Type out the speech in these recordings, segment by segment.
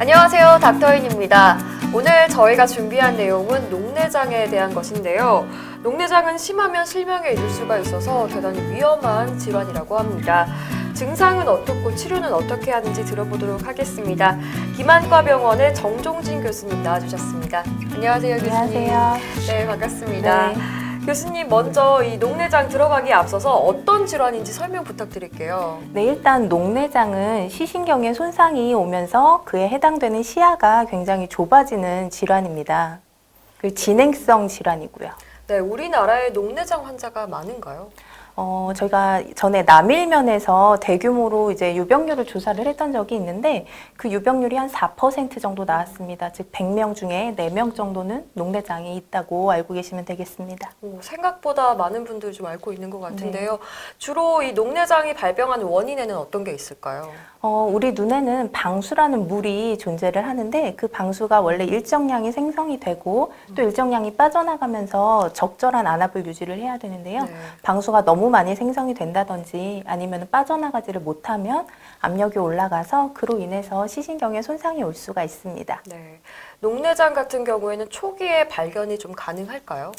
안녕하세요, 닥터인입니다. 오늘 저희가 준비한 내용은 녹내장에 대한 것인데요. 녹내장은 심하면 실명에 이를 수가 있어서 대단히 위험한 질환이라고 합니다. 증상은 어떻고 치료는 어떻게 하는지 들어보도록 하겠습니다. 김안과병원의 정종진 교수님 나와주셨습니다. 안녕하세요, 교수님. 안녕하세요. 네, 반갑습니다. 네. 교수님, 먼저 이 녹내장 들어가기에 앞서서 어떤 질환인지 설명 부탁드릴게요. 네, 일단 녹내장은 시신경에 손상이 오면서 그에 해당되는 시야가 굉장히 좁아지는 질환입니다. 그 진행성 질환이고요. 네, 우리나라에 녹내장 환자가 많은가요? 저희가 전에 남일면에서 대규모로 이제 유병률을 조사를 했던 적이 있는데 그 유병률이 한 4% 정도 나왔습니다. 즉 100명 중에 4명 정도는 녹내장이 있다고 알고 계시면 되겠습니다. 생각보다 많은 분들이 좀 알고 있는 것 같은데요. 네. 주로 이 녹내장이 발병하는 원인에는 어떤 게 있을까요? 우리 눈에는 방수라는 물이 존재를 하는데 그 방수가 원래 일정량이 생성이 되고 또 일정량이 빠져나가면서 적절한 안압을 유지를 해야 되는데요. 네. 방수가 너무 많이 생성이 된다든지 아니면 빠져나가지를 못하면 압력이 올라가서 그로 인해서 시신경에 손상이 올 수가 있습니다. 네. 녹내장 같은 경우에는 초기에 발견이 좀 가능할까요?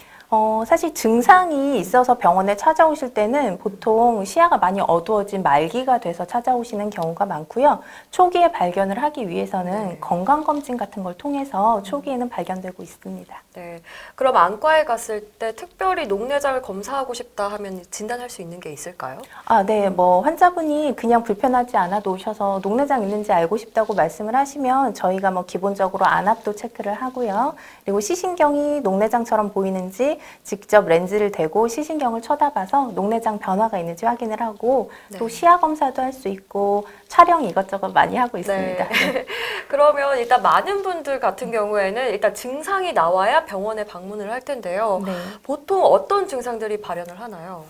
사실 증상이 있어서 병원에 찾아오실 때는 보통 시야가 많이 어두워진 말기가 돼서 찾아오시는 경우가 많고요. 초기에 발견을 하기 위해서는 네. 건강검진 같은 걸 통해서 초기에는 발견되고 있습니다. 네. 그럼 안과에 갔을 때 특별히 녹내장을 검사하고 싶다 하면 진단할 수 있는 게 있을까요? 네. 환자분이 그냥 불편하지 않아도 오셔서 녹내장 있는지 알고 싶다고 말씀을 하시면 저희가 기본적으로 안압도 체크를 하고요. 그리고 시신경이 녹내장처럼 보이는지 직접 렌즈를 대고 시신경을 쳐다봐서 녹내장 변화가 있는지 확인을 하고 네. 또 시야 검사도 할 수 있고 촬영 이것저것 많이 하고 있습니다. 네. 그러면 일단 많은 분들 같은 경우에는 일단 증상이 나와야 병원에 방문을 할 텐데요. 네. 보통 어떤 증상들이 발현을 하나요?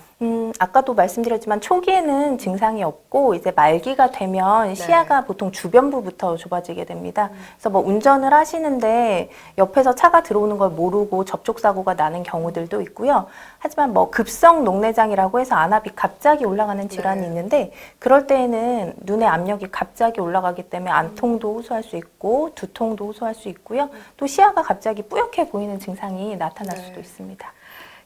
아까도 말씀드렸지만 초기에는 증상이 없고 이제 말기가 되면 시야가 보통 주변부부터 좁아지게 됩니다. 그래서 운전을 하시는데 옆에서 차가 들어오는 걸 모르고 접촉사고가 나는 경우들도 있고요. 하지만 급성 녹내장이라고 해서 안압이 갑자기 올라가는 질환이 네. 있는데 그럴 때에는 눈의 압력이 갑자기 올라가기 때문에 안통도 호소할 수 있고 두통도 호소할 수 있고요. 또 시야가 갑자기 뿌옇게 보이는 증상이 나타날 네. 수도 있습니다.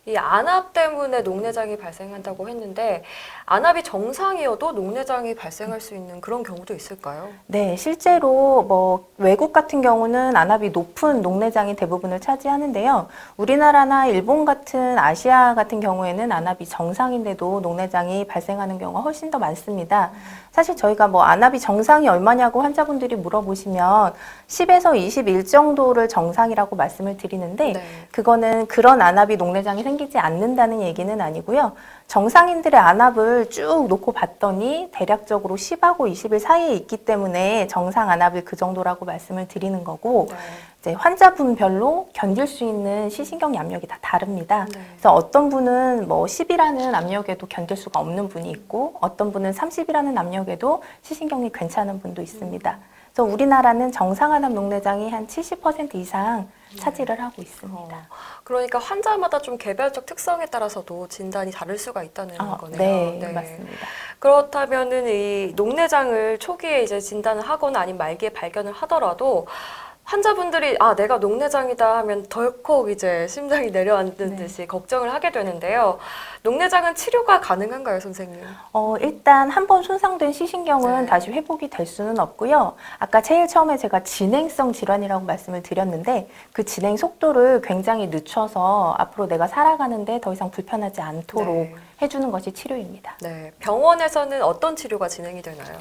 이 안압 때문에 녹내장이 발생한다고 했는데 안압이 정상이어도 녹내장이 발생할 수 있는 그런 경우도 있을까요? 네, 실제로 외국 같은 경우는 안압이 높은 녹내장이 대부분을 차지하는데요. 우리나라나 일본 같은 아시아 같은 경우에는 안압이 정상인데도 녹내장이 발생하는 경우가 훨씬 더 많습니다. 사실 저희가 안압이 정상이 얼마냐고 환자분들이 물어보시면 10에서 21 정도를 정상이라고 말씀을 드리는데 네. 그거는 그런 안압이 녹내장이 생기지 않는다는 얘기는 아니고요. 정상인들의 안압을 쭉 놓고 봤더니 대략적으로 10하고 20일 사이에 있기 때문에 정상 안압을 그 정도라고 말씀을 드리는 거고 네. 이제 환자분별로 견딜 수 있는 시신경 압력이 다 다릅니다. 네. 그래서 어떤 분은 10이라는 압력에도 견딜 수가 없는 분이 있고 어떤 분은 30이라는 압력에도 시신경이 괜찮은 분도 있습니다. 그래서 우리나라는 정상 안압 녹내장이 한 70% 이상 차지를 하고 있습니다. 그러니까 환자마다 좀 개별적 특성에 따라서도 진단이 다를 수가 있다는 거네요. 네, 맞습니다. 그렇다면은 이 녹내장을 초기에 이제 진단을 하거나 아니면 말기에 발견을 하더라도 환자분들이 내가 녹내장이다 하면 덜컥 이제 심장이 내려앉는 듯이 걱정을 하게 되는데요. 녹내장은 치료가 가능한가요, 선생님? 일단 한번 손상된 시신경은 네. 다시 회복이 될 수는 없고요. 아까 제일 처음에 제가 진행성 질환이라고 말씀을 드렸는데 그 진행 속도를 굉장히 늦춰서 앞으로 내가 살아가는데 더 이상 불편하지 않도록 네. 해주는 것이 치료입니다. 네. 병원에서는 어떤 치료가 진행이 되나요?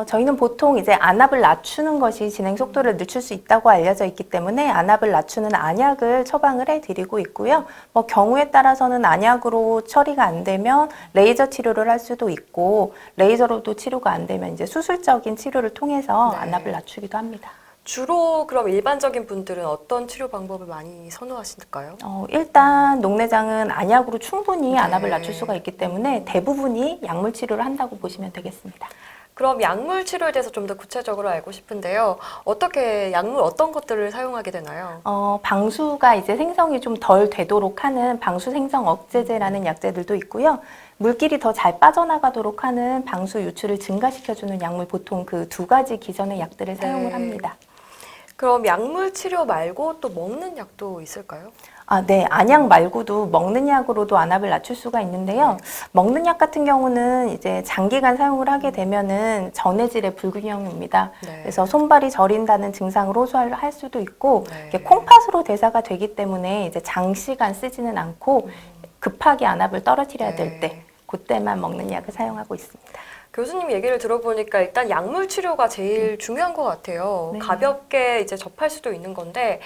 저희는 보통 이제 안압을 낮추는 것이 진행 속도를 늦출 수 있다고 알려져 있기 때문에 안압을 낮추는 안약을 처방을 해드리고 있고요. 경우에 따라서는 안약으로 처리가 안 되면 레이저 치료를 할 수도 있고 레이저로도 치료가 안 되면 이제 수술적인 치료를 통해서 네. 안압을 낮추기도 합니다. 주로 그럼 일반적인 분들은 어떤 치료 방법을 많이 선호하실까요? 일단 녹내장은 안약으로 충분히 네. 안압을 낮출 수가 있기 때문에 대부분이 약물 치료를 한다고 보시면 되겠습니다. 그럼 약물 치료에 대해서 좀 더 구체적으로 알고 싶은데요. 어떻게 약물 어떤 것들을 사용하게 되나요? 방수가 이제 생성이 좀 덜 되도록 하는 방수 생성 억제제라는 약제들도 있고요. 물길이 더 잘 빠져나가도록 하는 방수 유출을 증가시켜주는 약물 보통 그 두 가지 기전의 약들을 사용을 합니다. 그럼 약물 치료 말고 또 먹는 약도 있을까요? 네. 안약 말고도 먹는 약으로도 안압을 낮출 수가 있는데요. 먹는 약 같은 경우는 이제 장기간 사용을 하게 되면은 전해질의 불균형이 옵니다. 네. 그래서 손발이 저린다는 증상으로 호소할 수도 있고, 네. 이게 콩팥으로 대사가 되기 때문에 이제 장시간 쓰지는 않고 급하게 안압을 떨어뜨려야 될 때, 그때만 먹는 약을 사용하고 있습니다. 교수님 얘기를 들어보니까 일단 약물 치료가 제일 중요한 것 같아요. 네. 가볍게 이제 접할 수도 있는 건데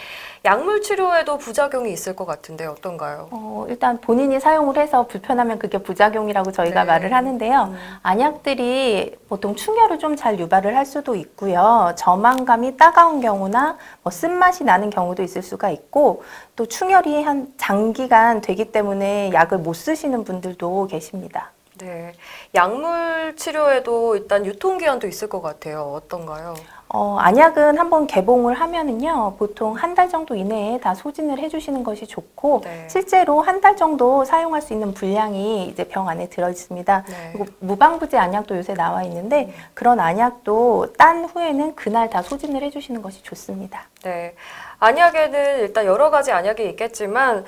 약물 치료에도 부작용이 있을 것 같은데 어떤가요? 일단 본인이 사용을 해서 불편하면 그게 부작용이라고 저희가 네. 말을 하는데요. 안약들이 보통 충혈을 좀 잘 유발을 할 수도 있고요. 저망감이 따가운 경우나 뭐 쓴맛이 나는 경우도 있을 수가 있고, 또 충혈이 한 장기간 되기 때문에 약을 못 쓰시는 분들도 계십니다. 네, 약물 치료에도 일단 유통기한도 있을 것 같아요. 어떤가요? 안약은 한번 개봉을 하면은요, 보통 한 달 정도 이내에 다 소진을 해주시는 것이 좋고, 네. 실제로 한 달 정도 사용할 수 있는 분량이 이제 병 안에 들어 있습니다. 네. 그리고 무방부제 안약도 요새 나와 있는데, 그런 안약도 딴 후에는 그날 다 소진을 해주시는 것이 좋습니다. 네, 안약에는 일단 여러 가지 안약이 있겠지만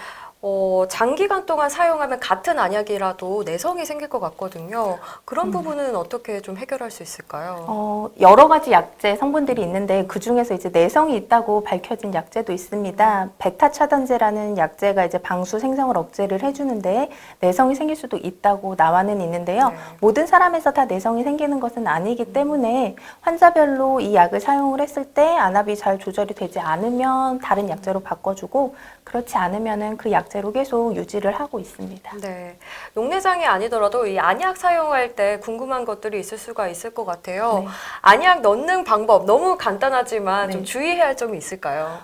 장기간 동안 사용하면 같은 안약이라도 내성이 생길 것 같거든요. 그런 부분은 어떻게 좀 해결할 수 있을까요? 여러 가지 약제 성분들이 있는데 그 중에서 이제 내성이 있다고 밝혀진 약제도 있습니다. 베타 차단제라는 약제가 이제 방수 생성을 억제를 해주는데 내성이 생길 수도 있다고 나와는 있는데요. 네. 모든 사람에서 다 내성이 생기는 것은 아니기 때문에 환자별로 이 약을 사용을 했을 때 안압이 잘 조절이 되지 않으면 다른 약제로 바꿔주고, 그렇지 않으면은 그 약제로 계속 유지를 하고 있습니다. 네, 녹내장이 아니더라도 이 안약 사용할 때 궁금한 것들이 있을 수가 있을 것 같아요. 네. 안약 넣는 방법 너무 간단하지만 좀 네. 주의해야 할 점이 있을까요?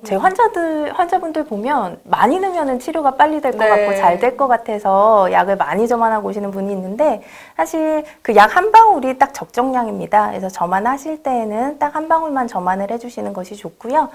제 환자분들 보면 많이 넣으면 치료가 빨리 될 것 네. 같고 잘 될 것 같아서 약을 많이 저만하고 오시는 분이 있는데, 사실 그 약 한 방울이 딱 적정량입니다. 그래서 저만하실 때에는 딱 한 방울만 저만을 해주시는 것이 좋고요.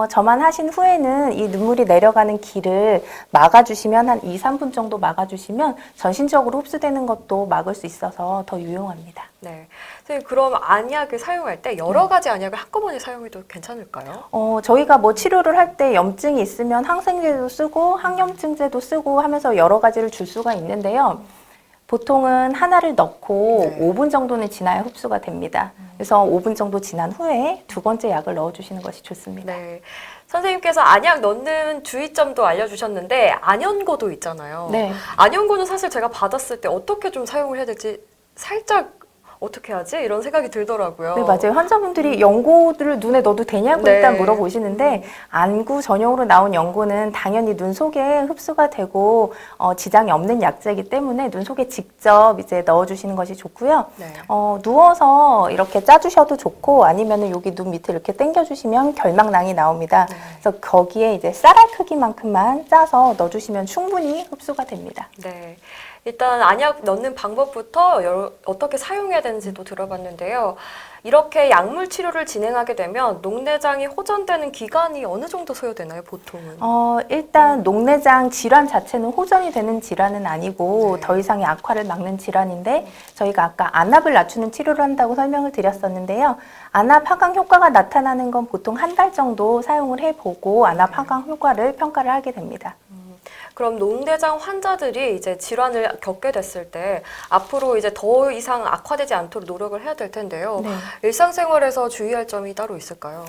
저만하신 후에는 이 눈물이 내려가는 길을 막아주시면 한 2, 3분 정도 막아주시면 전신적으로 흡수되는 것도 막을 수 있어서 더 유용합니다. 네, 선생님 그럼 안약을 사용할 때 여러 가지 안약을 한꺼번에 사용해도 괜찮을까요? 저희가 뭐 치료를 할 때 염증이 있으면 항생제도 쓰고 항염증제도 쓰고 하면서 여러 가지를 줄 수가 있는데요. 보통은 하나를 넣고 네. 5분 정도는 지나야 흡수가 됩니다. 그래서 5분 정도 지난 후에 두 번째 약을 넣어주시는 것이 좋습니다. 네, 선생님께서 안약 넣는 주의점도 알려주셨는데 안연고도 있잖아요. 네. 안연고는 사실 제가 받았을 때 어떻게 좀 사용을 해야 될지 살짝 어떻게 하지? 이런 생각이 들더라고요. 네, 맞아요. 환자분들이 연고를 눈에 넣어도 되냐고 네. 일단 물어보시는데, 안구 전용으로 나온 연고는 당연히 눈 속에 흡수가 되고 지장이 없는 약제이기 때문에 눈 속에 직접 이제 넣어주시는 것이 좋고요. 네. 누워서 이렇게 짜주셔도 좋고, 아니면은 여기 눈 밑에 이렇게 당겨주시면 결막낭이 나옵니다. 네. 그래서 거기에 이제 쌀알 크기만큼만 짜서 넣어주시면 충분히 흡수가 됩니다. 네. 일단 안약 넣는 방법부터 어떻게 사용해야 되는지도 들어봤는데요. 이렇게 약물 치료를 진행하게 되면 녹내장이 호전되는 기간이 어느 정도 소요되나요, 보통은? 일단 녹내장 질환 자체는 호전이 되는 질환은 아니고 네. 더 이상의 악화를 막는 질환인데, 저희가 아까 안압을 낮추는 치료를 한다고 설명을 드렸었는데요. 안압 하강 효과가 나타나는 건 보통 한 달 정도 사용을 해보고 안압 하강 효과를 평가를 하게 됩니다. 그럼 녹내장 환자들이 이제 질환을 겪게 됐을 때 앞으로 이제 더 이상 악화되지 않도록 노력을 해야 될 텐데요. 네. 일상생활에서 주의할 점이 따로 있을까요?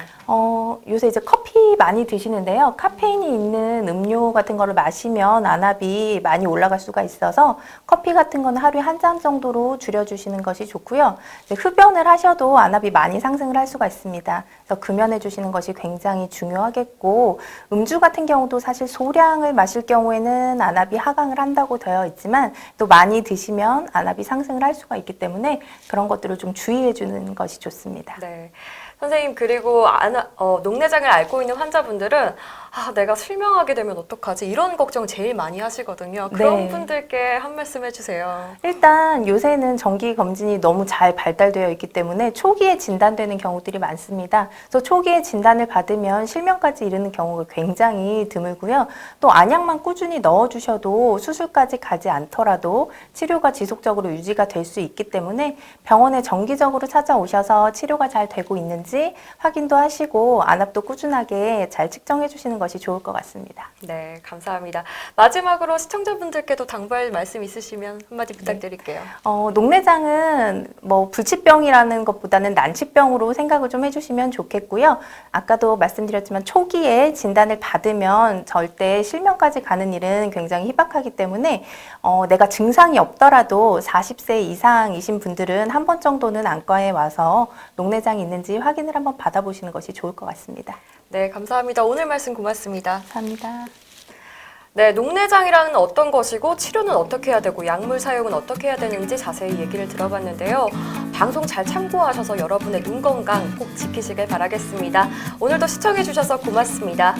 요새 이제 커피 많이 드시는데요. 카페인이 있는 음료 같은 거를 마시면 안압이 많이 올라갈 수가 있어서 커피 같은 거는 하루에 한 잔 정도로 줄여주시는 것이 좋고요. 이제 흡연을 하셔도 안압이 많이 상승을 할 수가 있습니다. 그래서 금연해 주시는 것이 굉장히 중요하겠고, 음주 같은 경우도 사실 소량을 마실 경우에는 안압이 하강을 한다고 되어 있지만 또 많이 드시면 안압이 상승을 할 수가 있기 때문에 그런 것들을 좀 주의해 주는 것이 좋습니다. 네. 선생님, 그리고 녹내장을 앓고 있는 환자분들은 내가 실명하게 되면 어떡하지? 이런 걱정 제일 많이 하시거든요. 그런 네. 분들께 한 말씀 해주세요. 일단 요새는 정기 검진이 너무 잘 발달되어 있기 때문에 초기에 진단되는 경우들이 많습니다. 그래서 초기에 진단을 받으면 실명까지 이르는 경우가 굉장히 드물고요. 또 안약만 꾸준히 넣어주셔도 수술까지 가지 않더라도 치료가 지속적으로 유지가 될 수 있기 때문에 병원에 정기적으로 찾아오셔서 치료가 잘 되고 있는지 확인도 하시고 안압도 꾸준하게 잘 측정해 주시는 것이 좋을 것 같습니다. 네, 감사합니다. 마지막으로 시청자분들께도 당부할 말씀 있으시면 한마디 부탁드릴게요. 녹내장은 뭐 불치병이라는 것보다는 난치병으로 생각을 좀 해주시면 좋겠고요. 아까도 말씀드렸지만 초기에 진단을 받으면 절대 실명까지 가는 일은 굉장히 희박하기 때문에 내가 증상이 없더라도 40세 이상이신 분들은 한 번 정도는 안과에 와서 녹내장이 있는지 확인을 한번 받아보시는 것이 좋을 것 같습니다. 네, 감사합니다. 오늘 말씀 고맙습니다. 감사합니다. 네, 녹내장이란 어떤 것이고 치료는 어떻게 해야 되고 약물 사용은 어떻게 해야 되는지 자세히 얘기를 들어봤는데요. 방송 잘 참고하셔서 여러분의 눈 건강 꼭 지키시길 바라겠습니다. 오늘도 시청해주셔서 고맙습니다.